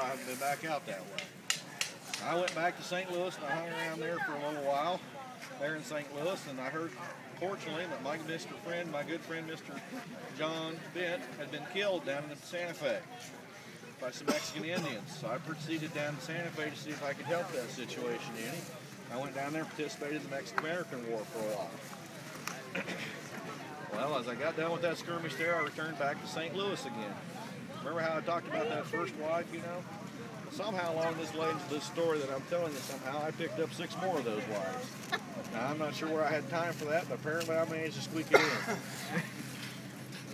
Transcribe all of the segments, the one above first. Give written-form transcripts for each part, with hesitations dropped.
I haven't been back out that way. I went back to St. Louis and I hung around there for a little while there in St. Louis, and I heard, fortunately, that my good friend, Mr. John Bent, had been killed down in Santa Fe by some Mexican Indians. So I proceeded down to Santa Fe to see if I could help that situation any. I went down there and participated in the Mexican-American War for a while. Well, as I got done with that skirmish there, I returned back to St. Louis again. Remember how I talked about that first wife, you know? Somehow along this lane to this story that I'm telling you, somehow I picked up 6 more of those wives. Now, I'm not sure where I had time for that, but apparently I managed to squeak it in.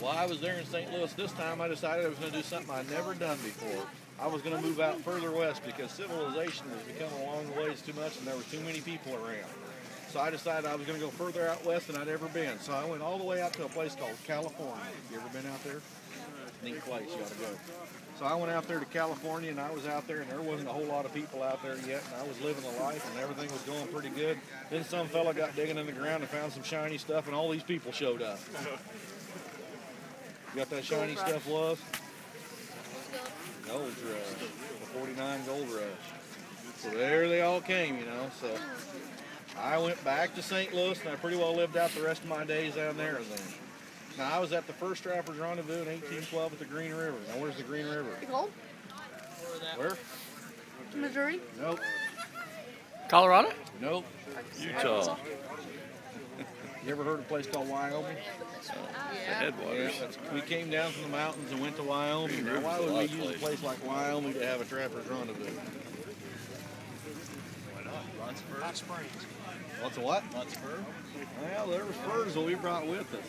While I was there in St. Louis this time, I decided I was going to do something I'd never done before. I was going to move out further west because civilization was becoming along the ways too much and there were too many people around. So I decided I was going to go further out west than I'd ever been. So I went all the way out to a place called California. You ever been out there? Neat place, you ought to go. So I went out there to California, and I was out there, and there wasn't a whole lot of people out there yet, and I was living a life, and everything was going pretty good. Then some fella got digging in the ground and found some shiny stuff, and all these people showed up. You got that shiny stuff, was? Gold rush. The 49 gold rush. So there they all came, you know. So I went back to St. Louis, and I pretty well lived out the rest of my days down there then. Now, I was at the first Trappers Rendezvous in 1812 at the Green River. Now, where's the Green River? Gold? Where? Missouri? Nope. Colorado? Nope. Utah. You ever heard of a place called Wyoming? The headwaters. Yeah, we came down from the mountains and went to Wyoming. Now, why would we use a place like Wyoming to have a Trappers Rendezvous? Why not? Lots of fur. Hot springs. Lots of what? Lots of fur. Well, there was furs that we brought with us.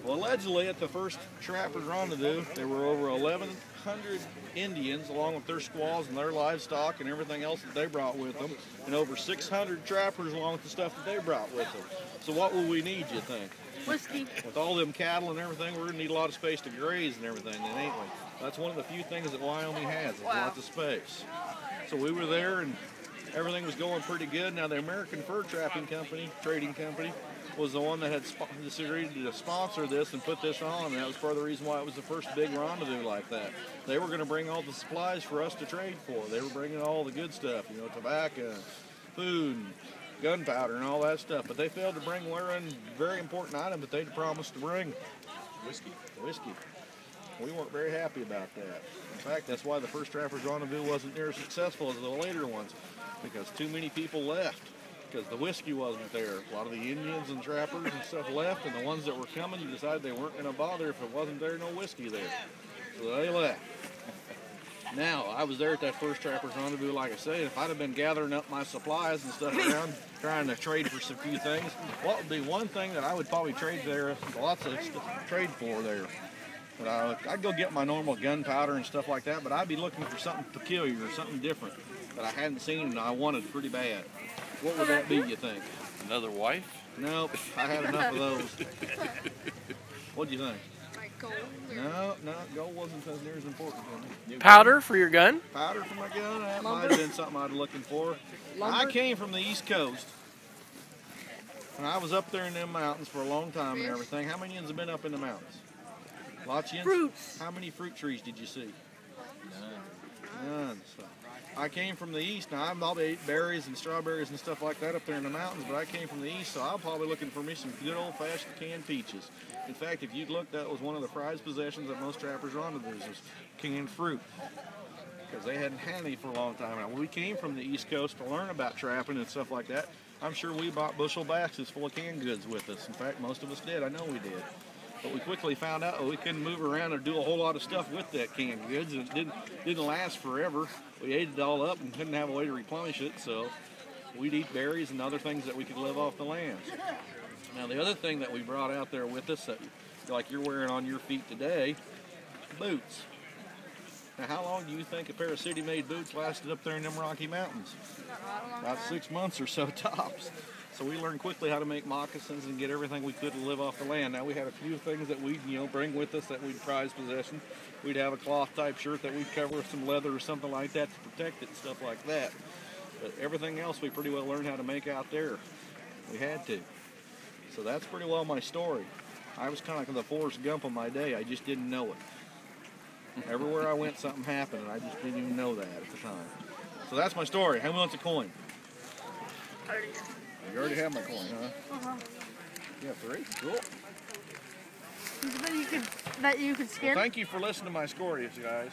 Well, allegedly, at the first Trappers Rendezvous, there were over 1,100 Indians, along with their squaws and their livestock and everything else that they brought with them, and over 600 trappers along with the stuff that they brought with them. So what will we need, you think? Whiskey. With all them cattle and everything, we're going to need a lot of space to graze and everything, then, ain't we? That's one of the few things that Wyoming has, is lots of space. So we were there, and everything was going pretty good. Now, the American Fur Trading Company, was the one that had agreed to sponsor this and put this on, and that was part of the reason why it was the first big rendezvous like that. They were going to bring all the supplies for us to trade for. They were bringing all the good stuff, you know, tobacco, food, and gunpowder, and all that stuff. But they failed to bring one very important item that they'd promised to bring: whiskey. Whiskey. We weren't very happy about that. In fact, that's why the first Trappers Rendezvous wasn't near as successful as the later ones, because too many people left. Because the whiskey wasn't there. A lot of the Indians and trappers and stuff left, and the ones that were coming, you decided they weren't going to bother if it wasn't there, no whiskey there. So they left. Now, I was there at that first Trappers Rendezvous, like I say, if I'd have been gathering up my supplies and stuff around, trying to trade for some few things, what would be one thing that I would probably trade there, lots of trade for there? But I'd go get my normal gunpowder and stuff like that, but I'd be looking for something peculiar or something different that I hadn't seen and I wanted pretty bad. What would that be, you think? Another wife? Nope, I had enough of those. What'd you think? Like gold? No, gold wasn't as near as important to me. Powder for your gun? Powder for my gun? That might have been something I was looking for. I came from the East Coast, and I was up there in them mountains for a long time and everything. How many Indians have been up in the mountains? Lots of Indians? Fruits. How many fruit trees did you see? None. So I came from the east. Now, I probably ate berries and strawberries and stuff like that up there in the mountains, but I came from the east, so I'm probably looking for me some good old-fashioned canned peaches. In fact, if you'd look, that was one of the prized possessions at most Trappers Rendezvous, was canned fruit, because they hadn't had any for a long time. Now, when we came from the East Coast to learn about trapping and stuff like that, I'm sure we bought bushel baskets full of canned goods with us. In fact, most of us did. I know we did. But we quickly found out we couldn't move around or do a whole lot of stuff with that canned goods, and it didn't last forever. We ate it all up and couldn't have a way to replenish it, so we'd eat berries and other things that we could live off the land. Now, the other thing that we brought out there with us, that, like you're wearing on your feet today, boots. Now, how long do you think a pair of city-made boots lasted up there in them Rocky Mountains? About 6 months or so tops. So we learned quickly how to make moccasins and get everything we could to live off the land. Now, we had a few things that we'd, bring with us that we'd prize possession. We'd have a cloth-type shirt that we'd cover with some leather or something like that to protect it and stuff like that. But everything else we pretty well learned how to make out there. We had to. So that's pretty well my story. I was kind of like the Forrest Gump of my day. I just didn't know it. Everywhere I went, something happened, and I just didn't even know that at the time. So that's my story. How many wants a coin? You already have my coin, huh? Uh-huh. You have 3? Cool. That you could scan. Well, thank you for listening to my stories, guys.